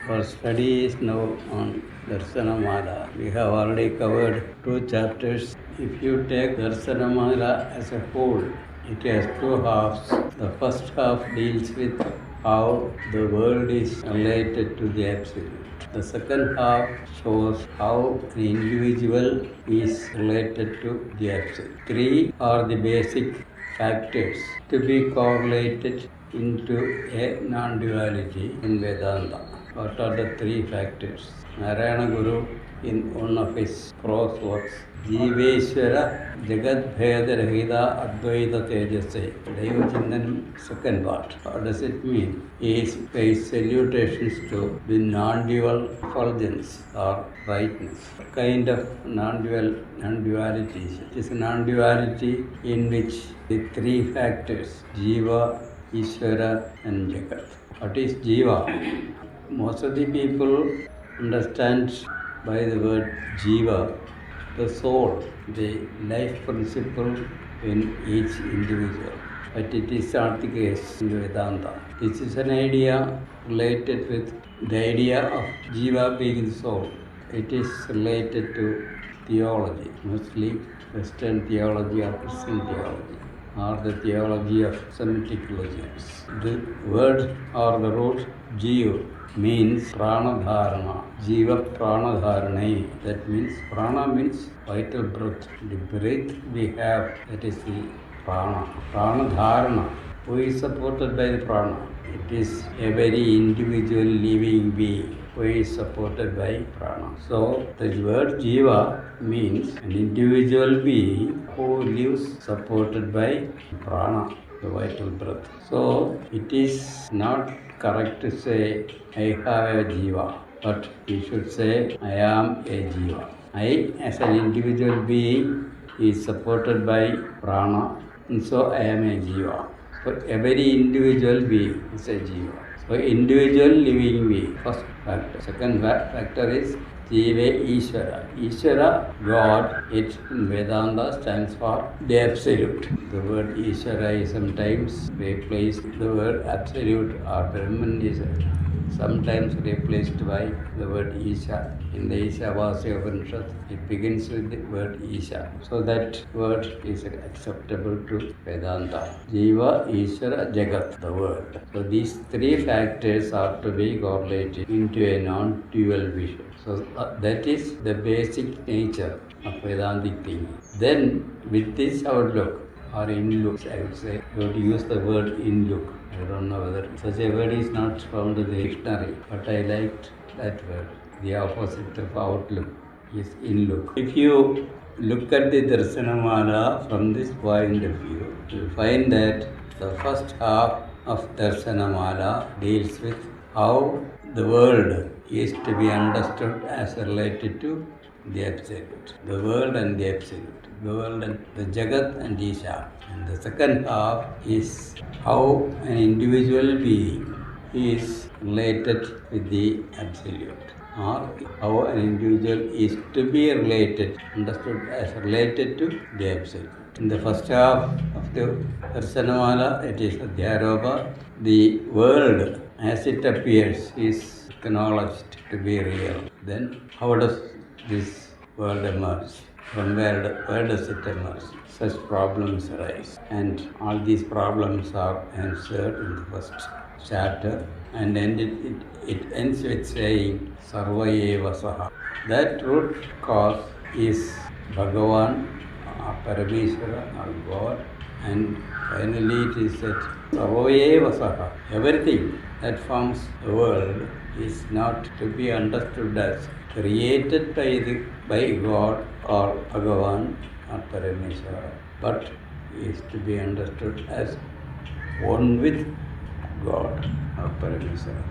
Our study is now on Darsanamala. We have already covered 2 chapters. If you take Darsanamala as a whole, it has 2 halves. The first half deals with how the world is related to the Absolute. The second half shows how the individual is related to the Absolute. 3 are the basic factors to be correlated into a non-duality in Vedanta. What are the 3 factors? Narayana Guru, in one of his prose works, Jiveshwara Jagat Bheda Rahida Advaita Tejase, Deva Chintanam, second part. What does it mean? He pays salutations to the non-dual effulgence or brightness. What kind of non-duality? It is a non-duality in which the 3 factors, Jiva, Ishvara and Jagat. What is Jiva? Most of the people understand by the word Jiva the soul, the life principle in each individual. But it is not the case in Vedanta. This is an idea related with the idea of Jiva being the soul. It is related to theology, mostly Western theology or Christian theology, or the theology of Semitic religions. The word or the root Jiva means pranadharana, jiva pranadharane. That means prana means vital breath. The breath we have, that is the prana. Pranadharana. Who is supported by the prana? It is a very individual living being who is supported by prana. So the word jiva means an individual being who lives supported by prana, the vital breath. So it is not correct to say I have a jiva, but we should say I am a jiva. I as an individual being is supported by prana, and so I am a jiva. So every individual being is a jiva. So individual living being, first factor. Second factor is Jiva Ishvara. Ishvara, God, it in Vedanta stands for the Absolute. The word Ishvara is sometimes replaced, the word Absolute or Brahman is sometimes replaced by the word Isha. In the Ishavasya Upanishad, it begins with the word Isha. So that word is acceptable to Vedanta. Jiva, Ishvara, Jagat, the word. So these 3 factors are to be correlated into a non-dual vision. So that is the basic nature of Vedantic thinking. Then with this outlook, or in-look, I would say, you have to use the word in-look. I don't know whether such a word is not found in the dictionary, but I liked that word. The opposite of outlook is in-look. If you look at the Darsanamala from this point of view, you will find that the first half of Darsanamala deals with how the world is to be understood as related to the Absolute. The world and the Absolute. The world and the Jagat and Isha. And the second half is how an individual being is related with the Absolute, or how an individual is to be related, understood as related to the Absolute. In the first half of the Darsanamala, it is Adhyaropa. The world as it appears is acknowledged to be real. Then how does this world emerge? From where does it emerge? Such problems arise. And all these problems are answered in the first chapter. And then it ends with saying, Sarva eva saha. That root cause is Bhagavan, Parameshwara, or God. And finally it is that Sarva eva saha. Everything that forms the world is not to be understood as created by God or Bhagavan or Parameshwara, but is to be understood as one with God or Parameshwara.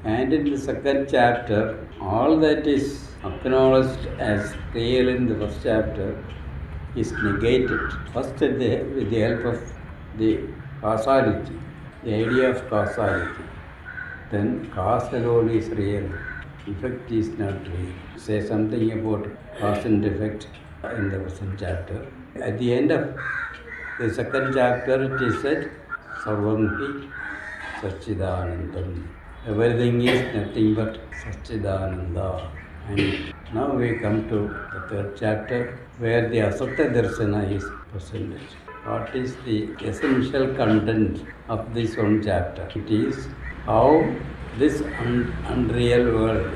And in the second chapter, all that is acknowledged as real in the first chapter is negated. First, with the help of the causality, the idea of causality. Then cause alone is real, effect is not real. Say something about cause and effect in the present chapter. At the end of the second chapter, it is said, Sarvam hi Satchidanandam. Everything is nothing but Satchidananda. And now we come to the third chapter where the Asatya Darsana is presented. What is the essential content of this one chapter? It is how this unreal world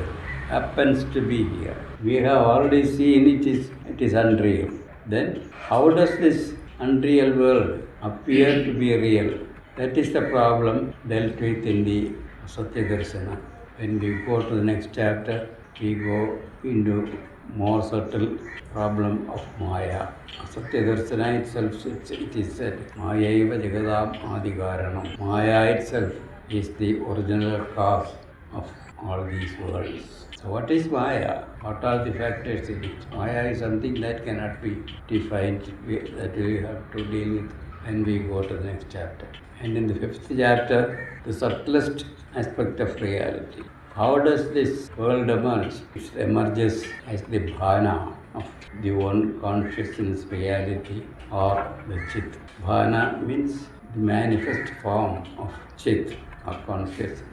happens to be here. We have already seen it is unreal. Then how does this unreal world appear to be real? That is the problem dealt with in the Satya Darsana. When we go to the next chapter, we go into more subtle problem of Maya. Satya Darsana itself, it is said, Maya eva jagadam adikaranam. Maya itself is the original cause of all these worlds. So what is Maya? What are the factors in it? Maya is something that cannot be defined, that we have to deal with when we go to the next chapter. And in the fifth chapter, the subtlest aspect of reality. How does this world emerge? It emerges as the bhana of the one consciousness reality or the chit. Bhana means the manifest form of chit or consciousness.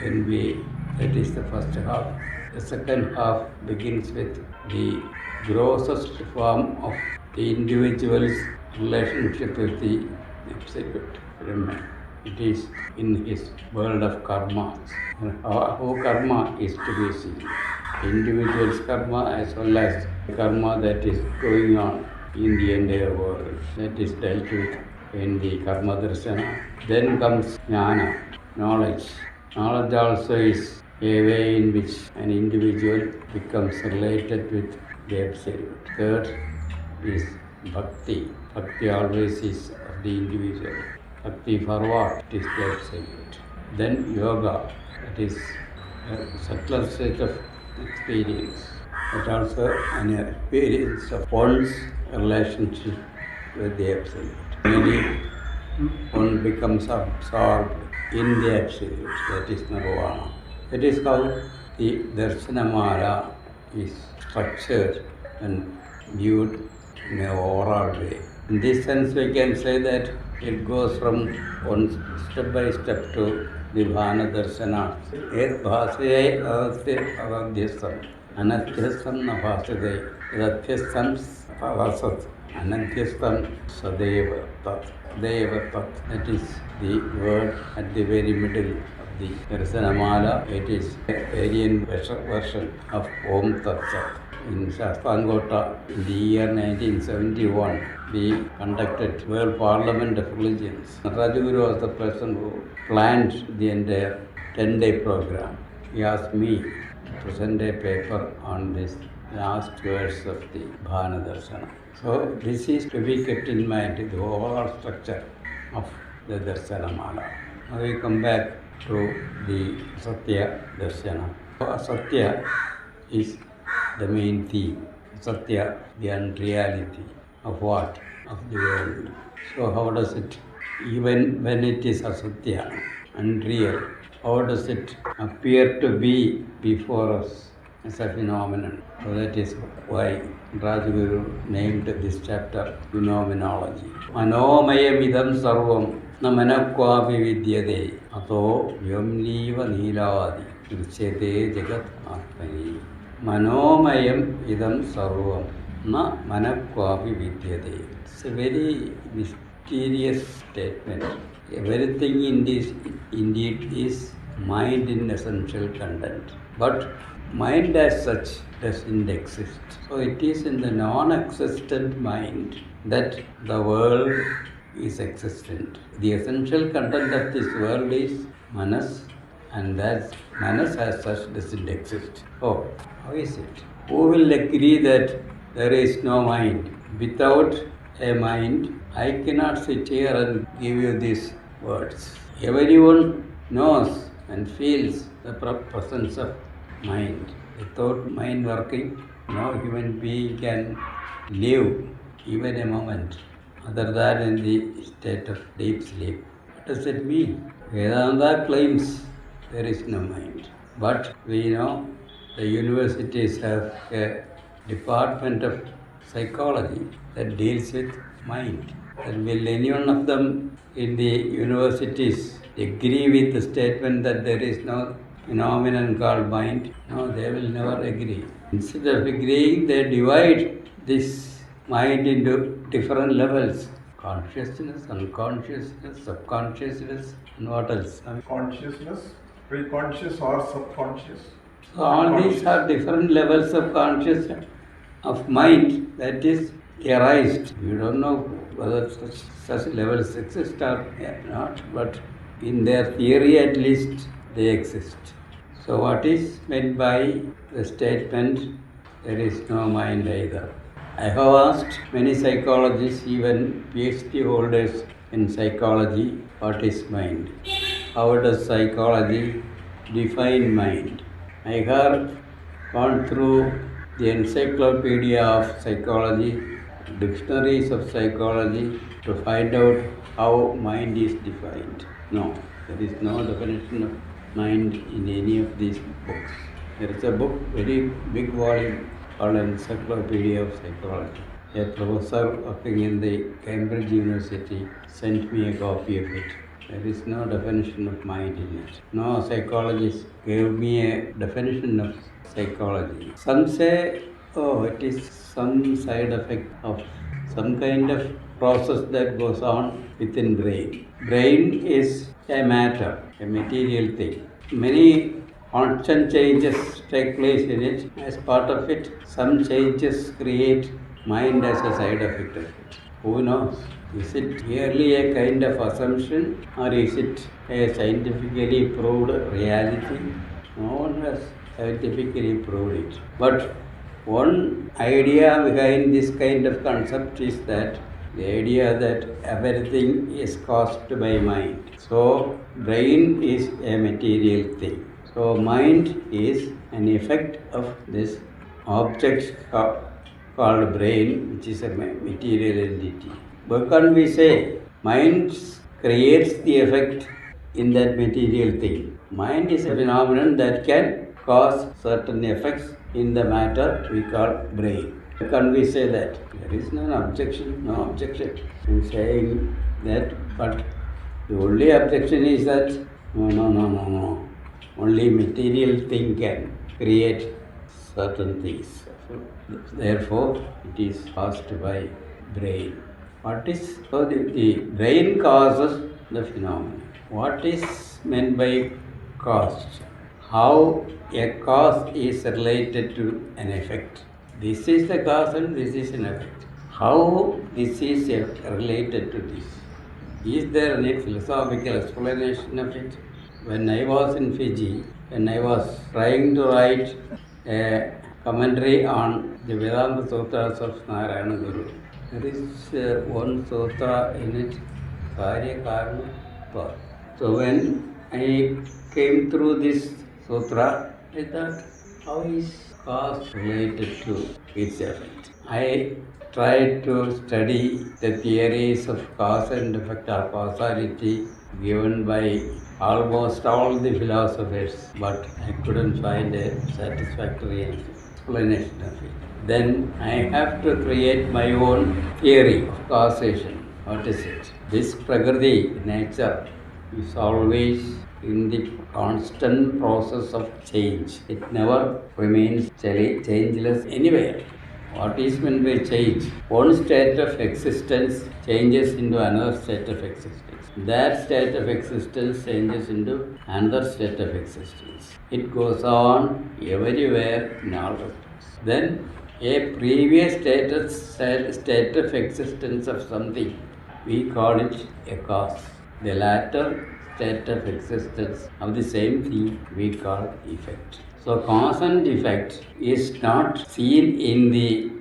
That is the first half. The second half begins with the grossest form of the individual's relationship with the absolute Brahman. It is in his world of karma. How karma is to be seen. Individual's karma as well as karma that is going on in the entire world. That is dealt with in the Karma Darsana. Then comes Jnana, knowledge. Knowledge also is a way in which an individual becomes related with the Absolute. Third is Bhakti. Bhakti always is of the individual. Bhakti for what? It is the Absolute. Then Yoga, that is a subtler state of experience, but also an experience of one's relationship with the Absolute. Finally, one becomes absorbed in the Absolute, that is Nirvana. That is how the Darsanamala is structured and viewed in an overall way. In this sense, we can say that it goes from one step by step to the Bhana Darsana. Ed bhasye avadhyasam, anadhyasam na bhasade, adhyasam vasat, anadhyasam sadeva tat. Deva tat. That is the word at the very middle of the Darsanamala. It is a variant version of Om Tat Sat. In Shastangota, in the year 1971, we conducted World Parliament of Religions. Rajaguru was the person who planned the entire 10-day program. He asked me to present a paper on this last verse of the Bhana Darsana. So this is to be kept in mind, the overall structure of the Darsanamala. Now we come back to the Satya Darshana. Satya is the main theme. Satya, the unreality of what? Of the world. So how does it, even when it is asatya, unreal, how does it appear to be before us as a phenomenon? So that is why Rajaguru named this chapter Phenomenology. Manomayam idam sarvam na manakvapi vidyade ato vyamniva niladi drishyate jagat atmani. Manomayam idam sarvam na manakvapi vidyade. It's a very mysterious statement. Everything in this indeed is mind in essential content. But mind as such doesn't exist. So it is in the non-existent mind that the world is existent. The essential content of this world is manas, and that manas as such doesn't exist. Oh, how is it? Who will agree that there is no mind? Without a mind, I cannot sit here and give you these words. Everyone knows and feels the presence of mind. Without mind working, no human being can live even a moment other than in the state of deep sleep. What does it mean? Vedanta claims there is no mind. But we know the universities have a department of psychology that deals with mind. And will any one of them in the universities agree with the statement that there is no phenomenon called mind? No, they will never agree. Instead of agreeing, they divide this mind into different levels. Consciousness, unconsciousness, subconsciousness, and what else? Consciousness, pre-conscious or subconscious. So all these are different levels of consciousness, of mind that is arised. You don't know whether such levels exist or not, but in their theory at least they exist. So what is meant by the statement, there is no mind either? I have asked many psychologists, even PhD holders in psychology, what is mind? How does psychology define mind? I have gone through the encyclopedia of psychology, dictionaries of psychology to find out how mind is defined. No, there is no definition of mind in any of these books. There is a book, very big volume, called Encyclopedia of Psychology. A professor working in the Cambridge University sent me a copy of it. There is no definition of mind in it. No psychologist gave me a definition of psychology. Some say, oh, it is some side effect of some kind of process that goes on within brain. Brain is a matter, a material thing. Many constant changes take place in it. As part of it, some changes create mind as a side effect of it. Who knows? Is it merely a kind of assumption, or is it a scientifically proved reality? No one has scientifically proved it. But one idea behind this kind of concept is that the idea that everything is caused by mind. So, brain is a material thing. So, mind is an effect of this object called brain, which is a material entity. What can we say? Mind creates the effect in that material thing. Mind is a phenomenon that can cause certain effects in the matter we call brain. Can we say that? There is no objection in saying that, but the only objection is that no. Only material thing can create certain things. Therefore, it is caused by brain. So the brain causes the phenomenon. What is meant by cause? How a cause is related to an effect. This is the cause and this is an effect. How this is related to this? Is there any philosophical explanation of it? When I was in Fiji, when I was trying to write a commentary on the Vedanta Sutras of Narayana Guru, there is one sutra in it, Karya Karma Par. So when I came through this sutra, I thought, how is cause related to its effect? I tried to study the theories of cause and effect or causality given by almost all the philosophers, but I couldn't find a satisfactory explanation of it. Then I have to create my own theory of causation. What is it? This Prakriti, nature, is always in the constant process of change. It never remains changeless anywhere. What is meant by change? One state of existence changes into another state of existence. That state of existence changes into another state of existence. It goes on everywhere in all respects. Then a previous state of existence of something, we call it a cause. The latter state of existence of the same thing we call effect. So cause and effect is not seen in the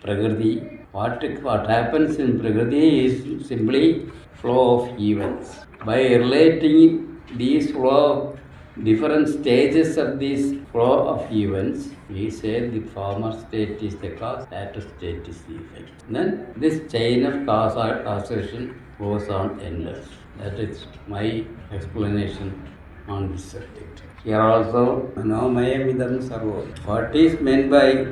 Prakriti. What happens in Prakriti is simply flow of events. By relating these flow of different stages of this flow of events, we say the former state is the cause, latter state is the effect. Then this chain of causation goes on endless. That is my explanation on this subject. Here also, Manomayamidam Sarvo. What is meant by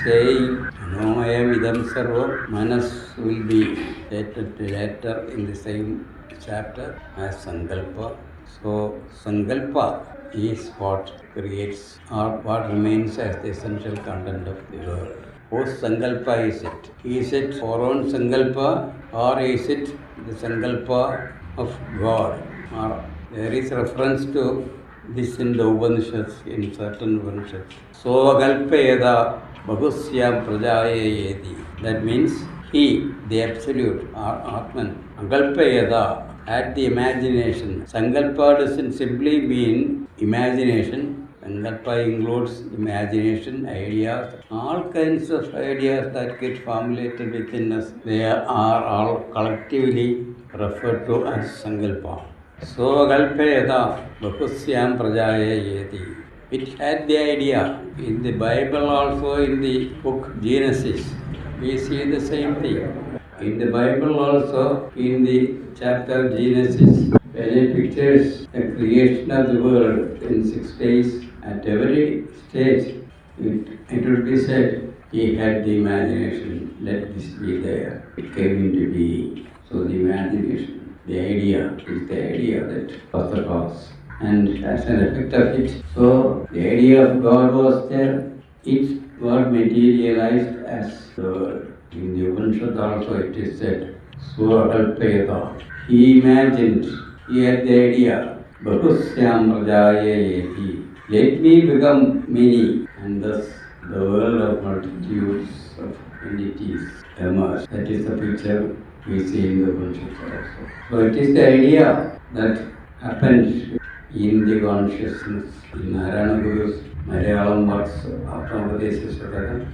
saying Manomayamidam Sarvo? Manas will be stated later in the same chapter as Sankalpa. So, Sankalpa is what creates or what remains as the essential content of the world. Whose Sankalpa is it? Is it our own Sankalpa or is it the Sankalpa of God? Or there is reference to this in the Upanishads, in certain Upanishads. Sovakalpayada Bahusyam Prajayayeti. That means he, the Absolute or Atman, Akalpayada, at the imagination. Sankalpa doesn't simply mean imagination. Sankalpa includes imagination, ideas, all kinds of ideas that get formulated within us. They are all collectively referred to as Sankalpa. Sovakalpayada Bahusyam Prajayayeti. It had the idea. In the Bible also, in the book Genesis, we see the same thing. In the Bible also, in the chapter Genesis, when it pictures the creation of the world in 6 days, at every stage, it would be said, he had the imagination, let this be there. It came into being. So the imagination, the idea is the idea that was the cause. And as an effect of it, so the idea of God was there, it got materialized as the world. In the Upanishad also it is said, Swakalpayata. He imagined, he had the idea, Bahusyam Prajayayeti. Let me become many, and thus the world of multitudes of entities emerged. That is the picture we see in the Upanishads also. So it is the idea that happened in the consciousness. In Narayana Guru's Malayalam works, Atmapadesha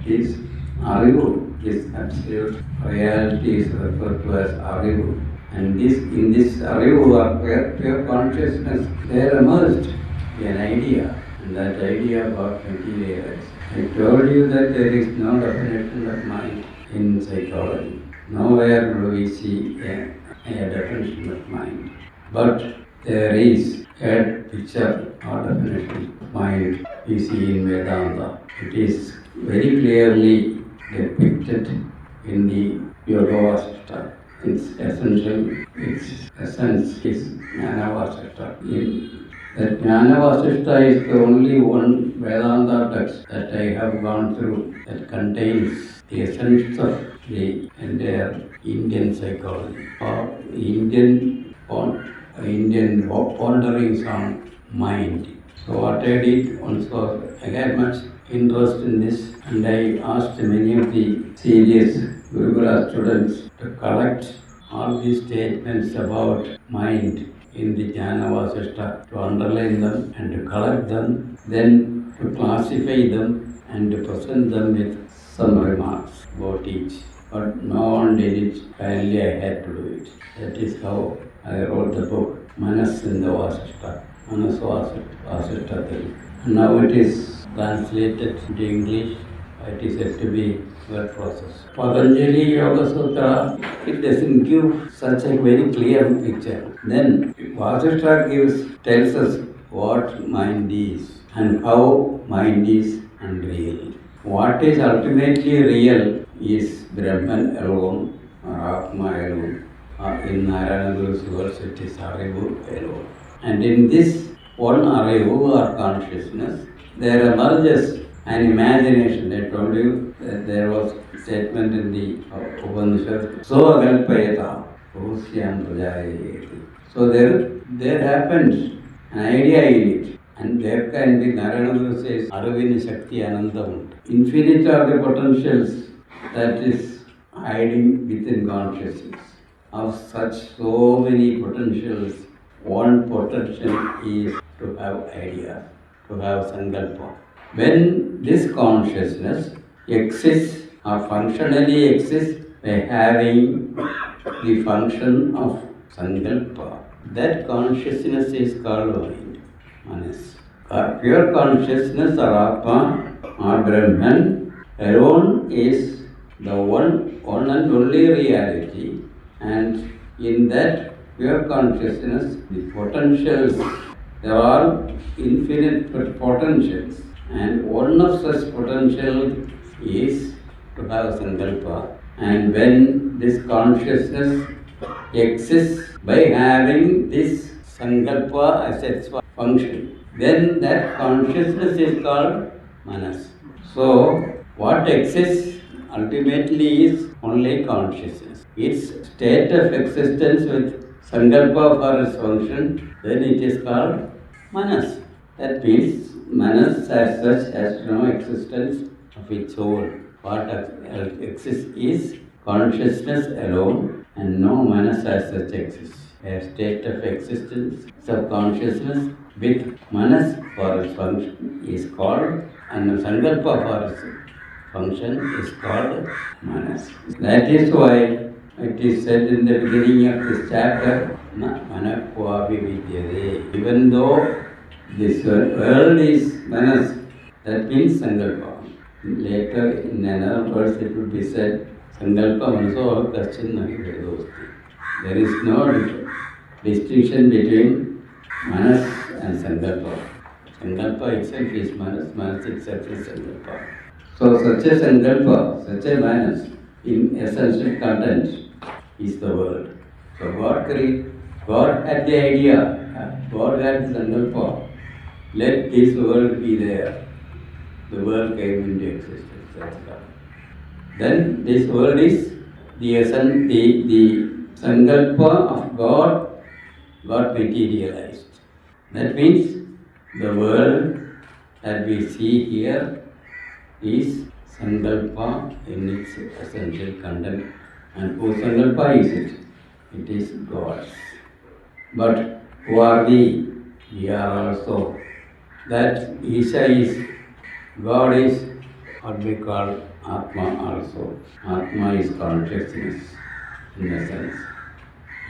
is Arivu, this absolute reality is referred to as Arivu. And in this Arivu or pure consciousness, there emerged an idea, and that idea got materialized. I told you that there is no definition of mind in psychology. Nowhere do we see a definition of mind. But there is a picture or definition of mind we see in Vedanta. It is very clearly depicted in the Yoga-Vasishta. Its essence is Jnana-Vasishta. That Jnana-Vasishta is the only one Vedanta text that I have gone through that contains the essence of the entire Indian psychology or Indian ponderings on mind. So what I did once was, I had much interest in this and I asked many of the serious Gurukula students to collect all these statements about mind in the Jnana Vasishta, to underline them and to collect them, then to classify them and to present them with some remarks about each. But no one did it, finally I had to do it. That is how I wrote the book Manas in the Vasishta, Manas Vasishta thing. And now it is translated into English. It is yet to be word processed. Patanjali Yoga Sutra, it doesn't give such a very clear picture. Then Vasishta tells us what mind is and how mind is unreal. What is ultimately real is Brahman alone or Atma alone. In Narayana Guru's words, it is Arivu alone. And in this one Arivu or consciousness, there emerges an imagination. I told you that there was a statement in the Upanishad, So Akalpayata, Bhusyam Prajayayeti. So there happened an idea in it. And there can be, Narayana Guru says, Aruvini Shakti Anandam. Infinite are the potentials that is hiding within consciousness. Of such so many potentials, one potential is to have idea, to have sankalpa. When this consciousness exists or functionally exists by having the function of sankalpa, that consciousness is called mind, manas. Pure consciousness or Atma or Brahman alone is the one and only reality. And in that pure consciousness, the potentials, there are infinite potentials. And one of such potential is to have sankalpa. And when this consciousness exists by having this Sankalpa as its function. Then that consciousness is called Manas. So, what exists ultimately is only consciousness. Its state of existence with Sankalpa for its function, then it is called Manas. That means Manas as such has no existence of its own. What exists is consciousness alone, and no Manas as such exists. A state of existence, subconsciousness with Manas for its function is called, and Sankalpa for its function is called Manas. That is why it is said in the beginning of this chapter, Manakvavi Vidyade. Even though this world is Manas, that means Sankalpa. Later in another verse it will be said, Sankalpa Manaso Kashin Nahi Vedosti. There is no distinction between Manas and Sankalpa. Sankalpa itself is Manas, Manas itself is Sankalpa. So such a Sankalpa, such a Manas, in essential content is the world. So God had the idea, God had Sankalpa, let this world be there. The world came into existence. That's God. Then this world is the Sankalpa of God got materialized. That means the world that we see here is Sankalpa in its essential content. And whose Sankalpa is it? It is God's. But who are we? We are also. That Isha is, God is what we call Atma also. Atma is consciousness in a sense.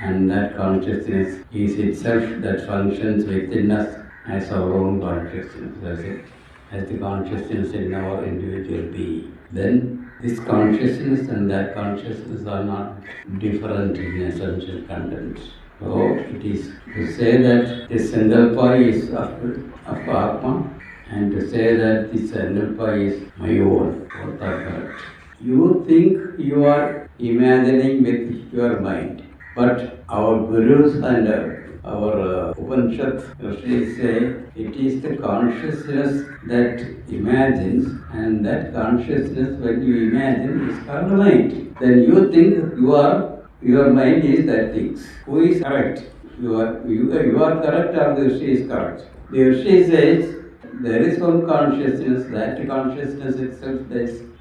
And that consciousness is itself that functions within us as our own consciousness. That's it. As the consciousness in our individual being. Then this consciousness and that consciousness are not different in essential content. So it is to say that this Sankalpa is of Atma, and to say that this Sankalpa is my own. Both are correct. You think you are imagining with your mind, but our Gurus and our Upanishad Rishis say it is the consciousness that imagines, and that consciousness when you imagine is called the mind. Then you think your mind is that things. Who is correct? You are correct, or the Rishi is correct? The Rishi says there is one consciousness, that consciousness itself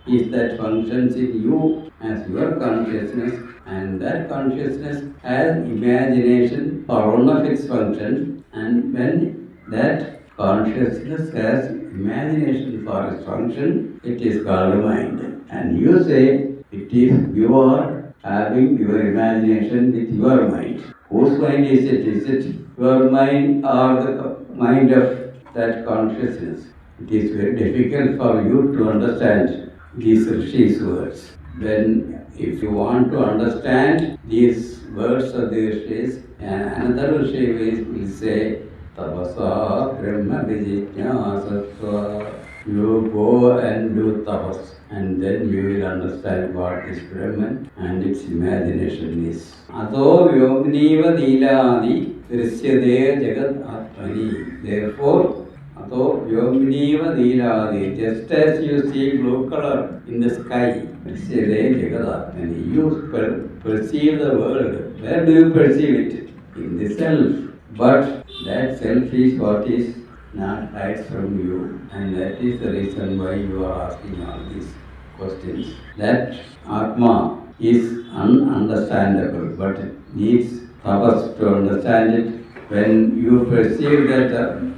is that functions in you as your consciousness, and that consciousness has imagination for one of its functions, and when that consciousness has imagination for its function, it is called mind. And you say it is you are having your imagination with your mind. Whose mind is it? Is it your mind or the mind of that consciousness? It is very difficult for you to understand these Rishi's words. Then if you want to understand these words of the Rishis, another Rishi will say, Tapasa Brahma Vijijñāsatva. You go and do tapas, and then you will understand what is Brahman and its imagination is. Ato vyomniva dilādi drishyate jagat atmani. Therefore, Ato vyomniva dilādi, just as you see blue color in the sky, drishyate jagat atmani, you perceive the world. Where do you perceive it? In the self. But that self is what is not hides from you, and that is the reason why you are asking all these questions. That Atma is ununderstandable, but it needs tapas to understand it. When you perceive that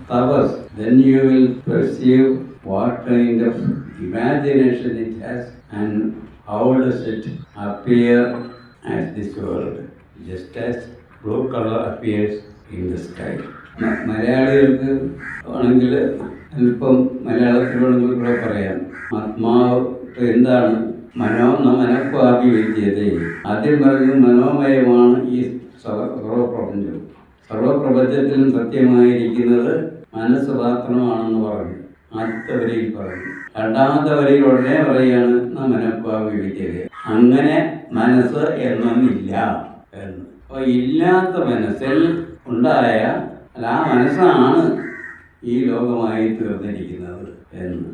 tapas, then you will perceive what kind of imagination it has and how does it appear as this world, just as blue color appears in the sky. മലയാളികൾക്ക് ആണെങ്കിൽ അല്പം മലയാളത്തിലാണെങ്കിൽ കൂടെ പറയാം. ആത്മാവ് എന്താണ്? മനഃപ്പാപി വിദ്യത. ആദ്യം പറഞ്ഞു മനോമയമാണ് ഈ സർവപ്രപഞ്ചം. സർവപ്രപഞ്ചത്തിലും സത്യമായിരിക്കുന്നത് മനസ്സ് മാത്രമാണെന്ന് പറഞ്ഞു. ആദ്യത്തെ വരിയിൽ പറഞ്ഞു. രണ്ടാമത്തെ വരിയിൽ ഉടനെ പറയുകയാണ് മനഃപ്പാപി വിദ്യത. അങ്ങനെ മനസ്സ് എന്നൊന്നില്ല എന്ന്. അപ്പോൾ ഇല്ലാത്ത മനസ്സിൽ ഉണ്ടായ അല്ല ആ മനസ്സാണ് ഈ ലോകമായി തീർന്നിരിക്കുന്നത് എന്ന്.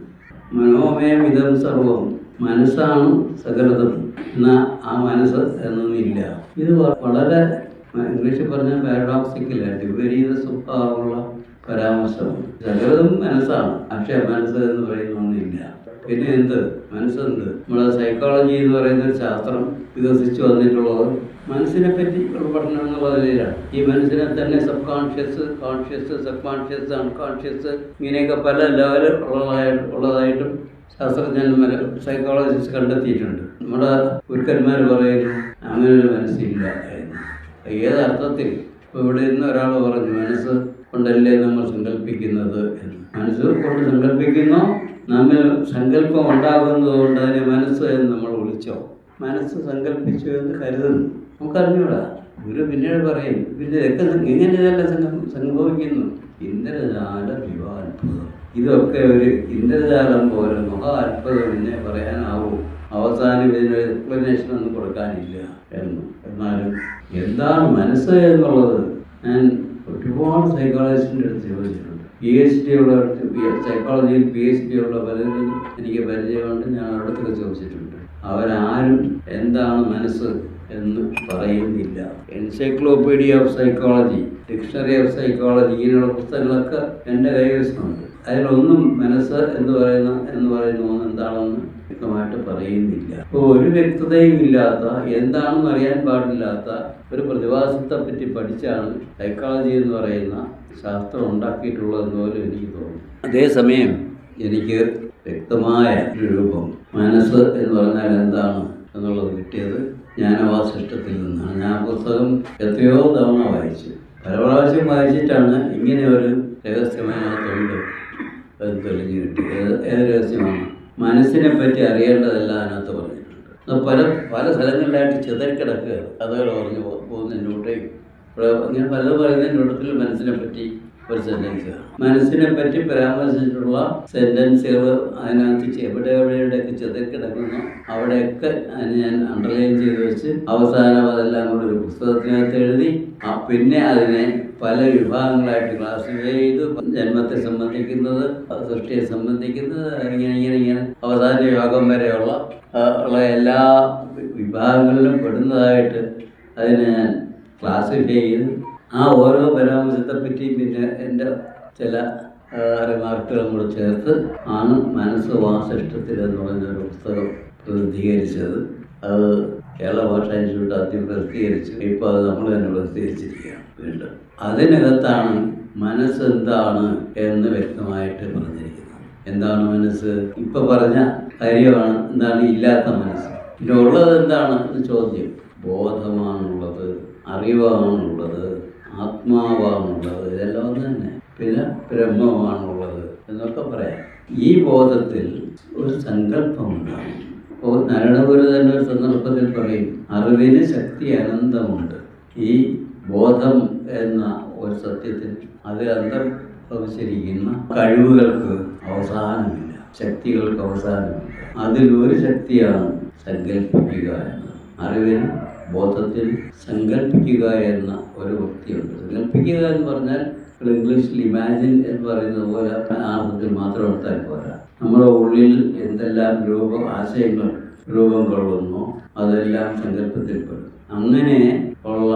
മനോമയമിതം സർവം, മനസ്സാണ് സകലതും. എന്നാൽ ആ മനസ്സ് എന്നൊന്നില്ല. ഇത് വളരെ ഇംഗ്ലീഷിൽ പറഞ്ഞാൽ പാരഡോക്സിക്കലായിട്ട് വിപരീത സ്വഭാവമുള്ള പരാമർശമാണ്. സകലതും മനസ്സാണ്, പക്ഷേ മനസ്സ് എന്ന് പറയുന്ന ഒന്നില്ല. പിന്നെ എന്ത് മനസ്സെന്ത്? നമ്മുടെ സൈക്കോളജി എന്ന് പറയുന്ന ഒരു ശാസ്ത്രം വികസിച്ചു വന്നിട്ടുള്ളത് മനസ്സിനെ പറ്റി ഉള്ള പഠനം എന്നുള്ള നിലയിലാണ്. ഈ മനസ്സിനെ തന്നെ sub conscious, conscious, sub conscious, unconscious ഇങ്ങനെയൊക്കെ പല ലെവൽ ഉള്ളതായിട്ടും ശാസ്ത്രജ്ഞന്മാർ സൈക്കോളജിസ്റ്റ് കണ്ടെത്തിയിട്ടുണ്ട്. നമ്മുടെ ഗുരുക്കന്മാർ പറയുന്നു അങ്ങനെ ഒരു മനസ്സില്ല എന്ന്. ഏതർത്ഥത്തിൽ? ഇപ്പോൾ ഇവിടെ നിന്ന് ഒരാൾ പറഞ്ഞു മനസ്സ് കൊണ്ടല്ലേ നമ്മൾ സങ്കല്പിക്കുന്നത് എന്ന്. മനസ്സ് കൊണ്ട് സങ്കല്പിക്കുന്നോ നമ്മൾ സങ്കല്പം ഉണ്ടാകുന്നത് കൊണ്ട് അതിനെ മനസ്സ് എന്ന് നമ്മൾ വിളിച്ചോ? മനസ്സ് സങ്കല്പിച്ചു എന്ന് കരുതുന്നു. നമുക്കറിഞ്ഞൂടാ. ഗുരു പിന്നീട് പറയും പിന്നെ ഇതൊക്കെ ഇങ്ങനെ ഇതെല്ലാം സംഭവിക്കുന്നു. ഇന്ദ്രജാല വിവാത്ഭുതം, ഇതൊക്കെ ഒരു ഇന്ദ്രജാലം പോലെ മഹാ അത്ഭുതം എന്നെ പറയാനാവും. അവസാനം ഇതിനൊരു എക്സ്പ്ലനേഷൻ ഒന്നും കൊടുക്കാനില്ല എന്ന്. എന്നാലും എന്താണ് മനസ്സ് എന്നുള്ളത് ഞാൻ ഒരുപാട് സൈക്കോളജിസ്റ്റിൻ്റെ അടുത്ത് ചോദിച്ചിട്ടുണ്ട്. PhD ഉള്ള സൈക്കോളജിയിൽ PhD ഉള്ള പലരും എനിക്ക് പരിചയമുണ്ട്. ഞാൻ അവിടത്തൊക്കെ ചോദിച്ചിട്ടുണ്ട്. അവരാരും എന്താണ് മനസ്സ് എന്ന് പറയുന്നില്ല. Encyclopedia of psychology, dictionary of psychology ഇങ്ങനെയുള്ള പുസ്തകങ്ങളൊക്കെ എൻ്റെ കൈവശമുണ്ട്. അതിലൊന്നും മനസ്സ് എന്ന് പറയുന്ന ഒന്ന് എന്താണെന്ന് വ്യക്തമായിട്ട് പറയുന്നില്ല. അപ്പോൾ ഒരു വ്യക്തതയും ഇല്ലാത്ത, എന്താണെന്ന് അറിയാൻ പാടില്ലാത്ത ഒരു പ്രതിഭാസത്തെ പറ്റി പഠിച്ചാണ് സൈക്കോളജി എന്ന് പറയുന്ന ശാസ്ത്രം ഉണ്ടാക്കിയിട്ടുള്ളതെന്ന് പോലും എനിക്ക് തോന്നുന്നു. അതേസമയം എനിക്ക് വ്യക്തമായ ഒരു രൂപം മനസ്സ് എന്ന് പറഞ്ഞാൽ എന്താണ് എന്നുള്ളത് കിട്ടിയത് ജ്ഞാനവാസിഷ്ടത്തിൽ നിന്നാണ്. ഞാൻ പുസ്തകം എത്രയോ തവണ വായിച്ചു, പല പ്രാവശ്യം വായിച്ചിട്ടാണ് ഇങ്ങനെ ഒരു രഹസ്യമായതുകൊണ്ട് അത് തെളിഞ്ഞു കിട്ടിയത്. ഏത് രഹസ്യമാണ്? മനസ്സിനെ പറ്റി അറിയേണ്ടതെല്ലാം അതിനകത്ത് പറഞ്ഞിട്ടുണ്ട്. പല സ്ഥലങ്ങളിലായിട്ട് ചിതറിക്കിടക്കുക കഥകൾ പറഞ്ഞു പോകുന്നതിൻ്റെ കൂട്ടേയും ഇവിടെ അങ്ങനെ പലത് പറയുന്നതിൻ്റെ കൂട്ടത്തിൽ മനസ്സിനെ പറ്റി ഒരു സെൻറ്റൻസ്, മനസ്സിനെ പറ്റി പരാമർശിച്ചിട്ടുള്ള സെൻറ്റൻസുകൾ അതിനകത്ത് എവിടെയൊക്കെ ചിതറിക്കിടക്കുന്നു അവിടെയൊക്കെ അതിന് ഞാൻ അണ്ടർലൈൻ ചെയ്ത് വെച്ച് അവസാനം അതെല്ലാം കൂടെ ഒരു പുസ്തകത്തിനകത്ത് എഴുതി പിന്നെ അതിനെ പല വിഭാഗങ്ങളായിട്ട് ക്ലാസിഫൈ ചെയ്ത് ജന്മത്തെ സംബന്ധിക്കുന്നത്, സൃഷ്ടിയെ സംബന്ധിക്കുന്നത്, ഇങ്ങനെ അവസാന യോഗം വരെയുള്ള എല്ലാ വിഭാഗങ്ങളിലും പെടുന്നതായിട്ട് അതിനെ ഞാൻ ക്ലാസിഫൈ ചെയ്ത് ആ ഓരോ പരാമർശത്തെ പറ്റിയും പിന്നെ എൻ്റെ ചില റിമാർക്കുകളും കൂടെ ചേർത്ത് ആണ് മനസ്സ് വാസിഷ്ടത്തിൽ എന്ന് പറഞ്ഞൊരു പുസ്തകം പ്രസിദ്ധീകരിച്ചത്. അത് കേരള ഭാഷാ ഇൻസ്റ്റിറ്റ്യൂട്ട് ആദ്യം പ്രസിദ്ധീകരിച്ചു. ഇപ്പോൾ അത് നമ്മൾ തന്നെ പ്രസിദ്ധീകരിച്ചിരിക്കുകയാണ് വീണ്ടും. അതിനകത്താണ് മനസ്സ് എന്താണ് എന്ന് വ്യക്തമായിട്ട് പറഞ്ഞിരിക്കുന്നത്. എന്താണ് മനസ്സ്? ഇപ്പം പറഞ്ഞ കാര്യമാണ് എന്താണ് ഇല്ലാത്ത മനസ്സ്. പിന്നെ ഉള്ളത് എന്താണ് എന്ന് ചോദ്യം. ബോധമാണുള്ളത്, അറിവാണുള്ളത്, ആത്മാവാണുള്ളത്, ഇതെല്ലാം ഒന്ന് തന്നെ. പിന്നെ ബ്രഹ്മമാണുള്ളത് എന്നൊക്കെ പറയാം. ഈ ബോധത്തിൽ ഒരു സങ്കല്പമുണ്ടാകും. അപ്പോൾ നാരായണഗുരു തന്നെ ഒരു സന്ദർഭത്തിൽ പറയും അറിവിന് ശക്തി അനന്തമുണ്ട്. ഈ ബോധം എന്ന ഒരു സത്യത്തിൽ അത് അന്തർഭവിച്ചിരിക്കുന്ന കഴിവുകൾക്ക് അവസാനമില്ല, ശക്തികൾക്ക് അവസാനമില്ല. അതിലൊരു ശക്തിയാണ് സങ്കല്പിക്കുക എന്നത്. അറിവിന് ബോധത്തിൽ സങ്കല്പിക്കുക എന്ന ഒരു വൃത്തിയുണ്ട്. സങ്കല്പിക്കുക എന്ന് പറഞ്ഞാൽ ഇംഗ്ലീഷിൽ ഇമാജിൻ എന്ന് പറയുന്നത് പോലെ ആ അർത്ഥത്തിൽ മാത്രം എടുത്താൽ പോരാ. നമ്മുടെ ഉള്ളിൽ എന്തെല്ലാം ആശയങ്ങൾ രൂപം കൊള്ളുന്നു അതെല്ലാം സങ്കല്പത്തിൽപ്പെടും. അങ്ങനെ ഉള്ള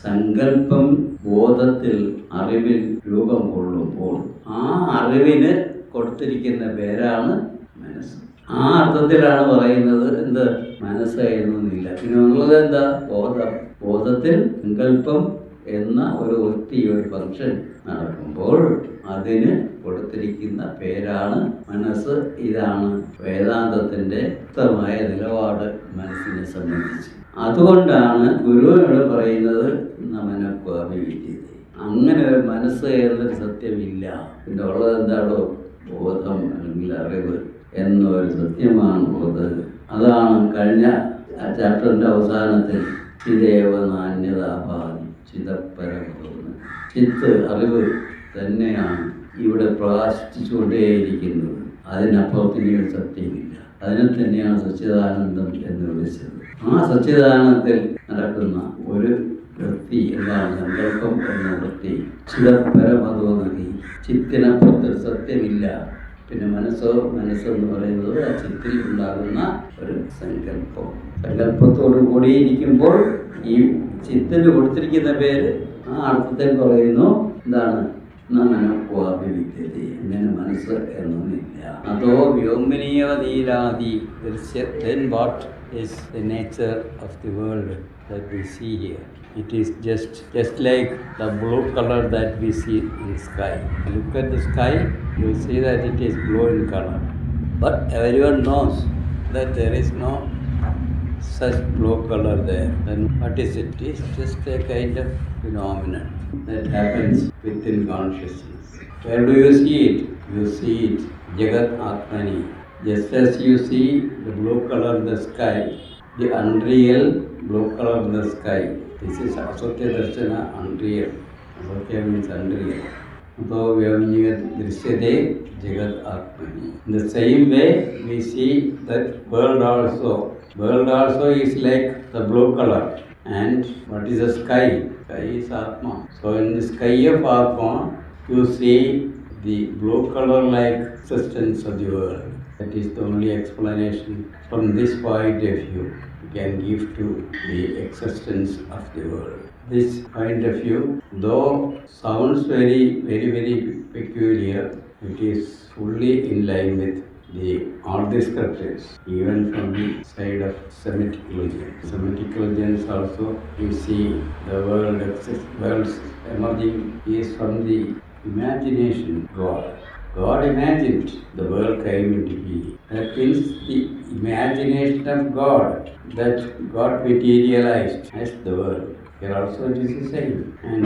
സങ്കല്പം ബോധത്തിൽ അറിവിൽ രൂപം കൊള്ളുമ്പോൾ ആ അറിവിന് കൊടുത്തിരിക്കുന്ന പേരാണ് മനസ്സ്. ആ അർത്ഥത്തിലാണ് പറയുന്നത് എന്ത് മനസ്സ് എന്നൊന്നില്ല. പിന്നെ ഉള്ളത് എന്താ? ബോധത്തിൽ സങ്കല്പം എന്ന ഒരു ഒരു ഫംഗ്ഷൻ നടക്കുമ്പോൾ അതിന് കൊടുത്തിരിക്കുന്ന പേരാണ് മനസ്സ്. ഇതാണ് വേദാന്തത്തിൻ്റെ വ്യക്തമായ നിലപാട് മനസ്സിനെ സംബന്ധിച്ച്. അതുകൊണ്ടാണ് ഗുരുവിനോട് പറയുന്നത് നമനക്വാമിവിദ്യതേ. അങ്ങനെ ഒരു മനസ്സ് എന്നൊരു സത്യമില്ല. പിന്നെ ഉള്ളത് എന്താണോ? ബോധം അല്ലെങ്കിൽ അറിവ് എന്നൊരു സത്യമാണുള്ളത്. അതാണ് കഴിഞ്ഞ ചാപ്റ്ററിൻ്റെ അവസാനത്തിൽ ചിദേവ നാന്യതാഭാവി ചിതപ്പരഭവന്. ചിത്ത് അറിവ് തന്നെയാണ് ഇവിടെ പ്രകാശിച്ചുകൊണ്ടേയിരിക്കുന്നത്. അതിനപ്പുറത്തിന് ഒരു സത്യമില്ല. അതിനെ തന്നെയാണ് സച്ചിദാനന്ദം എന്ന് വിളിച്ചത്. ആ സച്ചിദാനന്ദത്തിൽ നടക്കുന്ന ഒരു വൃത്തി എന്താണ് സങ്കല്പം എന്ന വൃത്തി. ചിദപരമതോനദി, ചിത്തിനപ്പുറത്ത് സത്യമില്ല. പിന്നെ മനസ്സെന്ന് പറയുന്നത് ആ ചിത്തിൽ ഉണ്ടാകുന്ന ഒരു സങ്കല്പം. സങ്കല്പത്തോടു കൂടിയിരിക്കുമ്പോൾ ഈ ചിത്തിന് കൊടുത്തിരിക്കുന്ന പേര് ആ അർത്ഥത്തിൽ പറയുന്നു എന്താണ്? മനഃവാഭിവിദ്യത, അങ്ങനെ മനസ്സ് എന്നൊന്നില്ല. അതോ വ്യോമനീയ നീലാദി ദൃശ്യ. Then what is the nature of the world that we see here? It is just like the blue color that we see in sky. Look at the sky, you will see that it is blue in color. But everyone knows that there is no such blue color there. Then what is it? It is just a kind of phenomenon that happens within consciousness. Where do you see it? You see it Jagat Atmani. Just as you see the blue color in the sky, the unreal blue color in the sky. This is Asatya Darshana, unreal. Asatya means unreal. So we have Drishyate Jagat Atmani. In the same way, we see that world also. World also is like the blue color. And what is the sky? Sky is Atma. So in the sky of Atma, you see the blue color like existence of the world. That is the only explanation from this point of view we can give to the existence of the world. This point of view, though sounds very peculiar, it is fully in line with all the scriptures, even from the side of Semitic religion. Semitic religions also, you see the world's emerging is from the imagination God. God imagined the world came into being. That means the imagination of God that got materialized as the world. Here also it is the same. And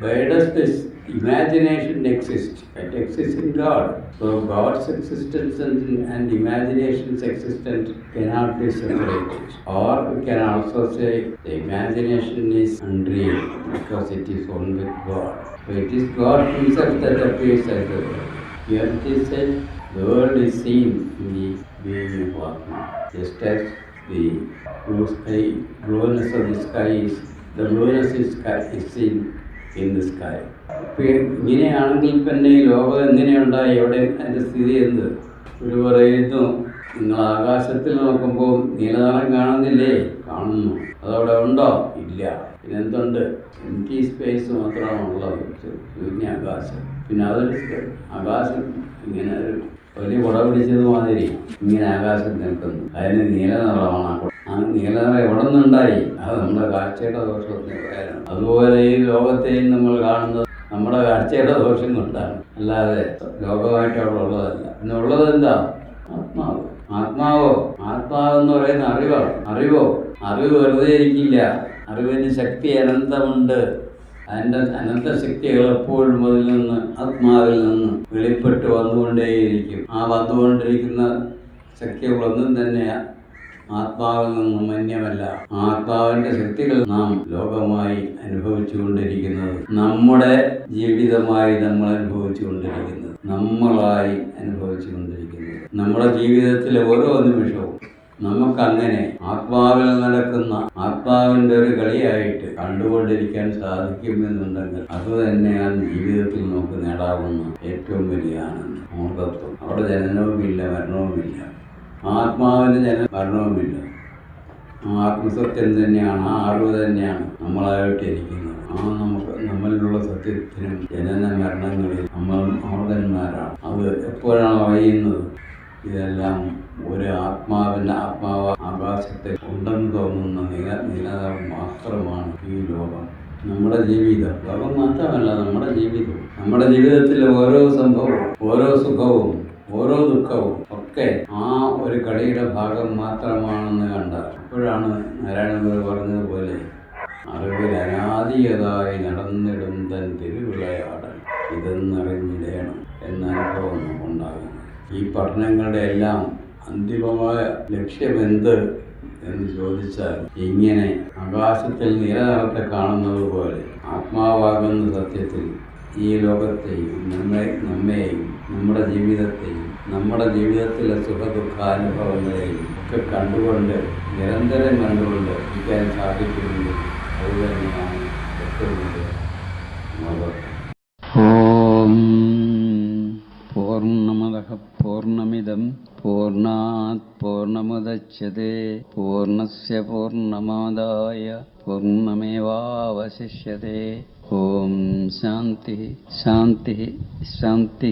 where does this imagination exist? It exists in God. So God's existence and imagination's existence cannot be separated. Or we can also say the imagination is unreal because it is one with God. So it is God himself that appears as the world. Here it is said the world is seen in the being of Atma. Just as the blue sky, blueness of the sky is, the blueness is seen in the sky. ഇങ്ങനെയാണെങ്കിൽ പിന്നെ ഈ ലോകം എങ്ങനെയുണ്ടായി? എവിടെ അതിൻ്റെ സ്ഥിതി എന്ത്? ഒരു പറയുന്നു, നിങ്ങൾ ആകാശത്തിൽ നോക്കുമ്പോൾ നീലനിറം കാണുന്നില്ലേ? കാണുന്നു. അതവിടെ ഉണ്ടോ? ഇല്ല. പിന്നെന്തുണ്ട്? എംപ്റ്റി സ്പേസ് മാത്രമാണ് ഉള്ളത്, ശൂന്യാകാശം. പിന്നെ അതൊരു ആകാശം ഇങ്ങനെ ഒരു വലിയ കുട പിടിച്ചത് മാതിരി ഇങ്ങനെ ആകാശം നിൽക്കുന്നു. അതിന് നീലനിറമാണ്. ആ നീലനിറം എവിടെ നിന്നുണ്ടായി? അത് നമ്മുടെ കാഴ്ചയുടെ ദോഷത്തിന് പറയാനാണ്. അതുപോലെ ഈ ലോകത്തെയും നമ്മൾ കാണുന്നത് നമ്മുടെ കാഴ്ചയുടെ ദോഷം കൊണ്ടാണ്, അല്ലാതെ ലോകമായിട്ട് അവിടെ ഉള്ളതല്ല. പിന്നെ ഉള്ളത് എന്താ? ആത്മാവ്. ആത്മാവെന്ന് പറയുന്ന അറിവ് വെറുതെ ഇരിക്കില്ല. അറിവിന് ശക്തി അനന്തമുണ്ട്. അതിൻ്റെ അനന്ത ശക്തികൾ എപ്പോഴും അതിൽ നിന്ന്, ആത്മാവിൽ നിന്ന് വെളിപ്പെട്ട് വന്നുകൊണ്ടേയിരിക്കും. ആ വന്നുകൊണ്ടിരിക്കുന്ന ശക്തികളൊന്നും തന്നെ ആത്മാവിൽ നിന്നും മന്യമല്ല. ആത്മാവിന്റെ ശക്തികൾ നാം ലോകമായി അനുഭവിച്ചുകൊണ്ടിരിക്കുന്നത്, നമ്മുടെ ജീവിതമായി നമ്മൾ അനുഭവിച്ചുകൊണ്ടിരിക്കുന്നത്, നമ്മളായി അനുഭവിച്ചുകൊണ്ടിരിക്കുന്നത്. നമ്മുടെ ജീവിതത്തിലെ ഓരോ നിമിഷവും നമുക്കങ്ങനെ ആത്മാവിൽ നടക്കുന്ന ആത്മാവിൻ്റെ ഒരു കളിയായിട്ട് കണ്ടുകൊണ്ടിരിക്കാൻ സാധിക്കുമെന്നുണ്ടെങ്കിൽ അത് തന്നെയാണ് ജീവിതത്തിൽ നമുക്ക് നേടാവുന്ന ഏറ്റവും വലിയ ആനന്ദം, മൂർത്തത്വം. അവിടെ ജനനവുമില്ല, മരണവുമില്ല. ആത്മാവിന് മരണവുമില്ല. ആത്മസത്യം തന്നെയാണ്, ആ അറിവ് തന്നെയാണ് നമ്മളായിട്ടിരിക്കുന്നത്. നമ്മളിലുള്ള സത്യത്തിനും ജനന മരണങ്ങളിൽ നമ്മൾ അമൃതന്മാരാണ്. അത് എപ്പോഴാണ് അറിയുന്നത്? ഇതെല്ലാം ഒരു ആത്മാവ് ആകാശത്തിൽ ഉണ്ടെന്ന് തോന്നുന്ന നിലനിൽപ്പ് മാത്രമാണ് ഈ ലോകം. നമ്മുടെ ജീവിതം, ലോകം മാത്രമല്ല നമ്മുടെ ജീവിതം. നമ്മുടെ ജീവിതത്തിലെ ഓരോ സംഭവവും, ഓരോ സുഖവും, ഓരോ ദുഃഖവും ഒക്കെ ആ ഒരു കളിയുടെ ഭാഗം മാത്രമാണെന്ന് കണ്ടാൽ അപ്പോഴാണ് നാരായണഗുരു പറഞ്ഞതുപോലെ അറിവിൽ അനാദിയതായി നടന്നിടും തൻ തിരുവിളയാടൽ ഇതെന്നറിഞ്ഞിടേണം എന്ന അനുഭവം ഉണ്ടാകുന്നു. ഈ പഠനങ്ങളുടെ എല്ലാം അന്തിമമായ ലക്ഷ്യമെന്ത് എന്ന് ചോദിച്ചാൽ, ഇങ്ങനെ ആകാശത്തിൽ നീലനിറത്തെ കാണുന്നത് പോലെ ആത്മാവാകുന്ന സത്യത്തിൽ ഈ ലോകത്തെയും നമ്മെയും നമ്മുടെ ജീവിതത്തെയും നമ്മുടെ ജീവിതത്തിലെ സുഖദുഃഖാനുഭവങ്ങളെയും ഒക്കെ കണ്ടുകൊണ്ട് നിരന്തരം കണ്ടുകൊണ്ട് ഇരിക്കാൻ സാധിക്കുമെങ്കിൽ അതുതന്നെയാണ് ഏറ്റവും വലിയ മതം. ഓം പൂർണ്ണമദഃ പൂർണ്ണമിദം പൂർണ്ണാത് പൂർണ്ണമുദച്യതേ പൂർണ്ണസ്യ പൂർണ്ണമാദായ പൂർണ്ണമേവാവശിഷ്യതേ. ഓം ശാന്തി ശാന്തി ശാന്തി.